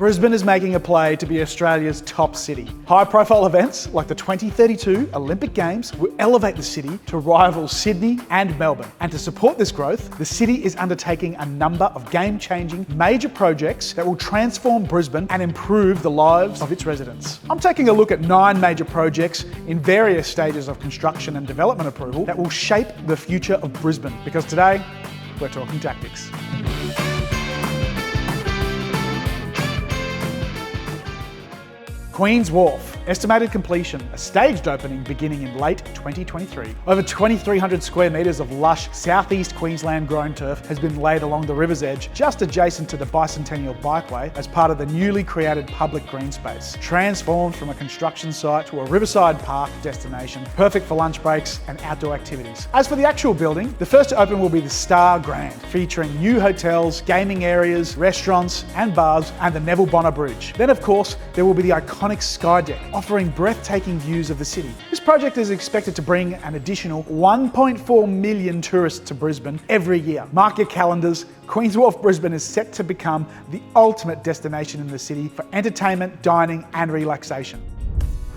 Brisbane is making a play to be Australia's top city. High-profile events like the 2032 Olympic Games will elevate the city to rival Sydney and Melbourne. And to support this growth, the city is undertaking a number of game-changing major projects that will transform Brisbane and improve the lives of its residents. I'm taking a look at 9 major projects in various stages of construction and development approval that will shape the future of Brisbane, because today, we're talking tactics. Queen's Wharf. Estimated completion, a staged opening beginning in late 2023. Over 2,300 square metres of lush southeast Queensland grown turf has been laid along the river's edge, just adjacent to the Bicentennial Bikeway as part of the newly created public green space. Transformed from a construction site to a riverside park destination, perfect for lunch breaks and outdoor activities. As for the actual building, the first to open will be the Star Grand, featuring new hotels, gaming areas, restaurants and bars, and the Neville Bonner Bridge. Then of course, there will be the iconic Sky Deck, offering breathtaking views of the city. This project is expected to bring an additional 1.4 million tourists to Brisbane every year. Mark your calendars, Queen's Wharf Brisbane is set to become the ultimate destination in the city for entertainment, dining and relaxation.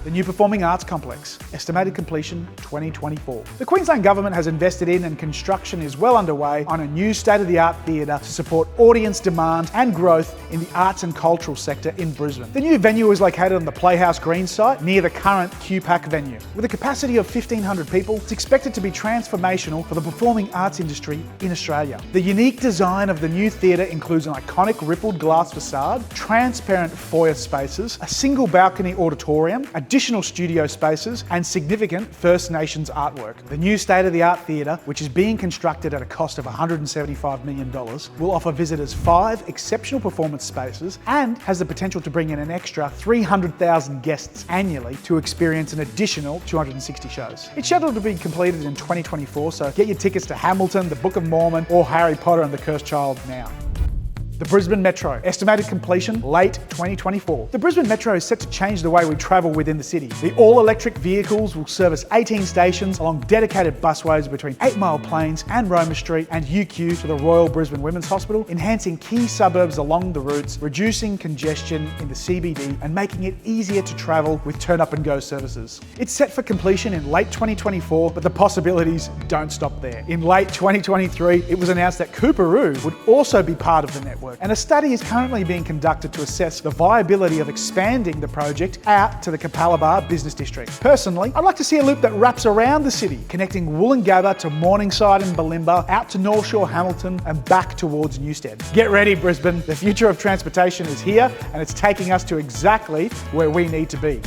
The new Performing Arts Complex, estimated completion 2024. The Queensland Government has invested in and construction is well underway on a new state-of-the-art theatre to support audience demand and growth in the arts and cultural sector in Brisbane. The new venue is located on the Playhouse Green site near the current QPAC venue. With a capacity of 1,500 people, it's expected to be transformational for the performing arts industry in Australia. The unique design of the new theatre includes an iconic rippled glass facade, transparent foyer spaces, a single balcony auditorium, additional studio spaces and significant First Nations artwork. The new state-of-the-art theatre, which is being constructed at a cost of $175 million, will offer visitors 5 exceptional performance spaces and has the potential to bring in an extra 300,000 guests annually to experience an additional 260 shows. It's scheduled to be completed in 2024, so get your tickets to Hamilton, the Book of Mormon or Harry Potter and the Cursed Child now. The Brisbane Metro, estimated completion late 2024. The Brisbane Metro is set to change the way we travel within the city. The all-electric vehicles will service 18 stations along dedicated busways between 8 Mile Plains and Roma Street and UQ to the Royal Brisbane Women's Hospital, enhancing key suburbs along the routes, reducing congestion in the CBD and making it easier to travel with turn-up-and-go services. It's set for completion in late 2024, but the possibilities don't stop there. In late 2023, it was announced that Coorparoo would also be part of the network, and a study is currently being conducted to assess the viability of expanding the project out to the Capalaba Business District. Personally, I'd like to see a loop that wraps around the city, connecting Wollongabba to Morningside and Bulimba, out to North Shore Hamilton and back towards Newstead. Get ready, Brisbane. The future of transportation is here and it's taking us to exactly where we need to be.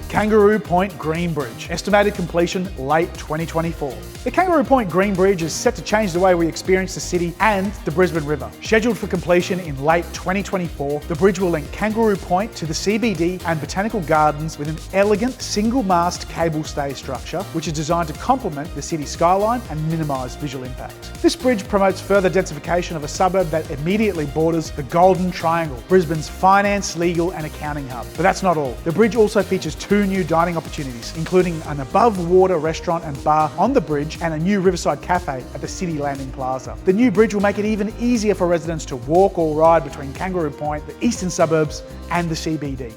Kangaroo Point Green Bridge, estimated completion late 2024. The Kangaroo Point Green Bridge is set to change the way we experience the city and the Brisbane River. Scheduled for completion in late 2024, the bridge will link Kangaroo Point to the CBD and Botanical Gardens with an elegant single-mast cable stay structure, which is designed to complement the city skyline and minimise visual impact. This bridge promotes further densification of a suburb that immediately borders the Golden Triangle, Brisbane's finance, legal and accounting hub. But that's not all. The bridge also features 2 new dining opportunities, including an above-water restaurant and bar on the bridge and a new riverside cafe at the City Landing Plaza. The new bridge will make it even easier for residents to walk or ride between Kangaroo Point, the eastern suburbs and the CBD.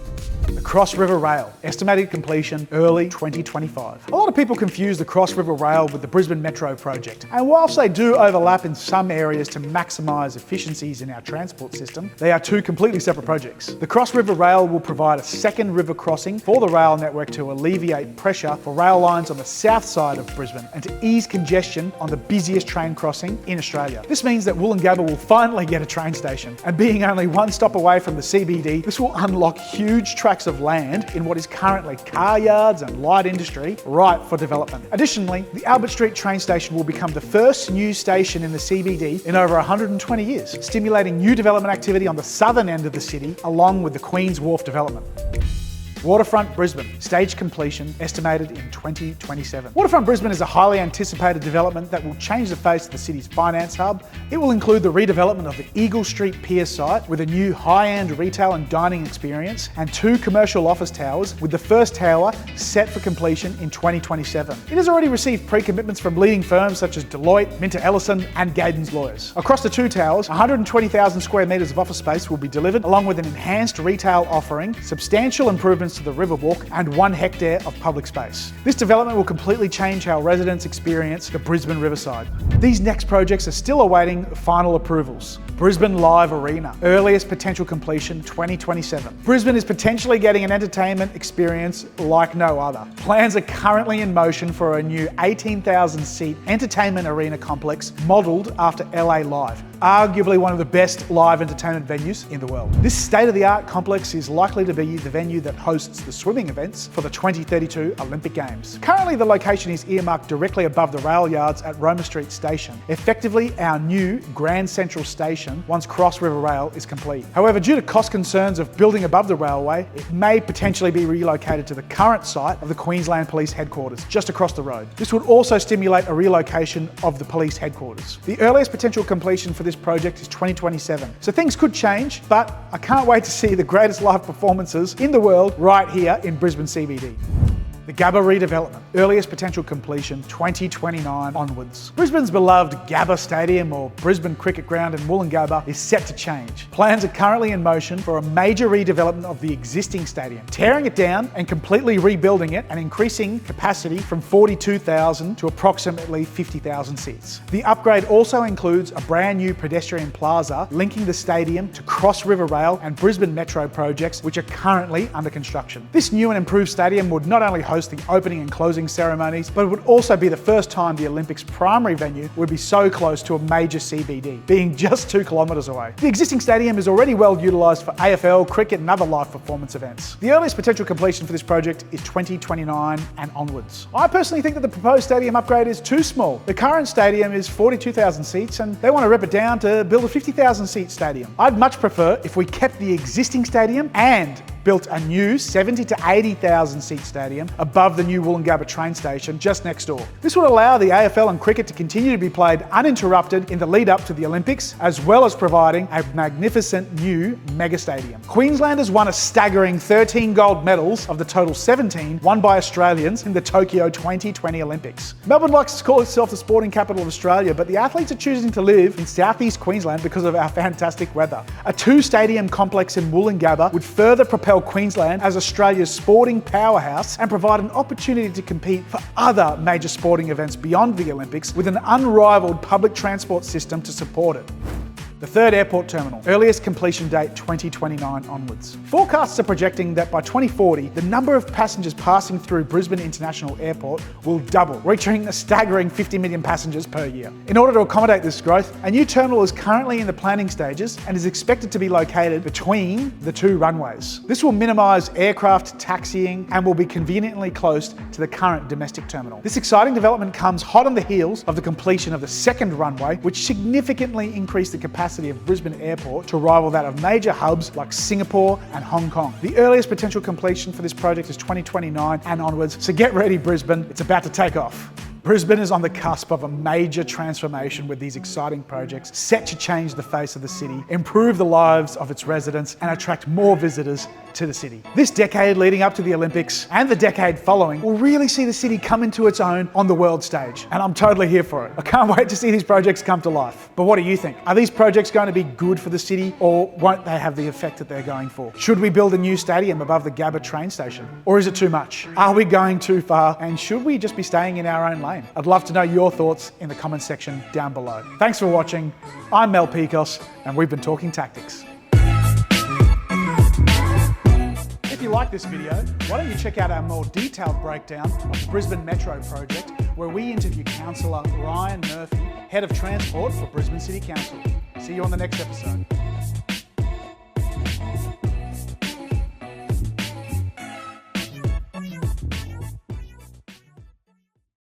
The Cross River Rail, estimated completion early 2025. A lot of people confuse the Cross River Rail with the Brisbane Metro project, and whilst they do overlap in some areas to maximise efficiencies in our transport system, they are 2 completely separate projects. The Cross River Rail will provide a second river crossing for the rail network to alleviate pressure for rail lines on the south side of Brisbane and to ease congestion on the busiest train crossing in Australia. This means that Wollongabba will finally get a train station, and being only 1 stop away from the CBD, this will unlock huge tracts of land in what is currently car yards and light industry ripe for development. Additionally, the Albert Street train station will become the first new station in the CBD in over 120 years, stimulating new development activity on the southern end of the city along with the Queen's Wharf development. Waterfront Brisbane, stage completion estimated in 2027. Waterfront Brisbane is a highly anticipated development that will change the face of the city's finance hub. It will include the redevelopment of the Eagle Street Pier site with a new high-end retail and dining experience and 2 commercial office towers, with the first tower set for completion in 2027. It has already received pre-commitments from leading firms such as Deloitte, Minter Ellison and Gaydon's Lawyers. Across the 2 towers, 120,000 square metres of office space will be delivered, along with an enhanced retail offering, substantial improvements to the Riverwalk and 1 hectare of public space. This development will completely change how residents experience the Brisbane Riverside. These next projects are still awaiting final approvals. Brisbane Live Arena, earliest potential completion 2027. Brisbane is potentially getting an entertainment experience like no other. Plans are currently in motion for a new 18,000 seat entertainment arena complex modelled after LA Live, arguably one of the best live entertainment venues in the world. This state-of-the-art complex is likely to be the venue that hosts the swimming events for the 2032 Olympic Games. Currently, the location is earmarked directly above the rail yards at Roma Street Station, effectively our new Grand Central Station once Cross River Rail is complete. However, due to cost concerns of building above the railway, it may potentially be relocated to the current site of the Queensland Police Headquarters, just across the road. This would also stimulate a relocation of the police headquarters. The earliest potential completion for this project is 2027, so things could change, but I can't wait to see the greatest live performances in the world right here in Brisbane CBD. The Gabba redevelopment, earliest potential completion 2029 onwards. Brisbane's beloved Gabba Stadium, or Brisbane Cricket Ground in Woolloongabba, is set to change. Plans are currently in motion for a major redevelopment of the existing stadium, tearing it down and completely rebuilding it and increasing capacity from 42,000 to approximately 50,000 seats. The upgrade also includes a brand new pedestrian plaza linking the stadium to Cross River Rail and Brisbane Metro projects, which are currently under construction. This new and improved stadium would not only host the opening and closing ceremonies, but it would also be the first time the Olympics' primary venue would be so close to a major CBD, being just 2 kilometres away. The existing stadium is already well utilised for AFL, cricket and other live performance events. The earliest potential completion for this project is 2029 and onwards. I personally think that the proposed stadium upgrade is too small. The current stadium is 42,000 seats and they want to rip it down to build a 50,000 seat stadium. I'd much prefer if we kept the existing stadium and built a new 70 to 80,000 seat stadium above the new Woolloongabba train station just next door. This would allow the AFL and cricket to continue to be played uninterrupted in the lead up to the Olympics, as well as providing a magnificent new mega stadium. Queensland has won a staggering 13 gold medals of the total 17 won by Australians in the Tokyo 2020 Olympics. Melbourne likes to call itself the sporting capital of Australia, but the athletes are choosing to live in southeast Queensland because of our fantastic weather. A 2-stadium complex in Woolloongabba would further propel Queensland as Australia's sporting powerhouse and provide an opportunity to compete for other major sporting events beyond the Olympics with an unrivaled public transport system to support it. The third airport terminal, earliest completion date 2029 onwards. Forecasts are projecting that by 2040, the number of passengers passing through Brisbane International Airport will double, reaching a staggering 50 million passengers per year. In order to accommodate this growth, a new terminal is currently in the planning stages and is expected to be located between the 2 runways. This will minimise aircraft taxiing and will be conveniently close to the current domestic terminal. This exciting development comes hot on the heels of the completion of the second runway, which significantly increased the capacity of Brisbane Airport to rival that of major hubs like Singapore and Hong Kong. The earliest potential completion for this project is 2029 and onwards, so get ready Brisbane, it's about to take off. Brisbane is on the cusp of a major transformation with these exciting projects set to change the face of the city, improve the lives of its residents and attract more visitors to the city. This decade leading up to the Olympics and the decade following will really see the city come into its own on the world stage, and I'm totally here for it. I can't wait to see these projects come to life. But what do you think? Are these projects going to be good for the city, or won't they have the effect that they're going for? Should we build a new stadium above the Gabba train station? Or is it too much? Are we going too far? And should we just be staying in our own lane? I'd love to know your thoughts in the comment section down below. Thanks for watching. I'm Mel Pikos, and we've been talking tactics. If you like this video, why don't you check out our more detailed breakdown of the Brisbane Metro project, where we interview Councillor Ryan Murphy, Head of Transport for Brisbane City Council. See you on the next episode.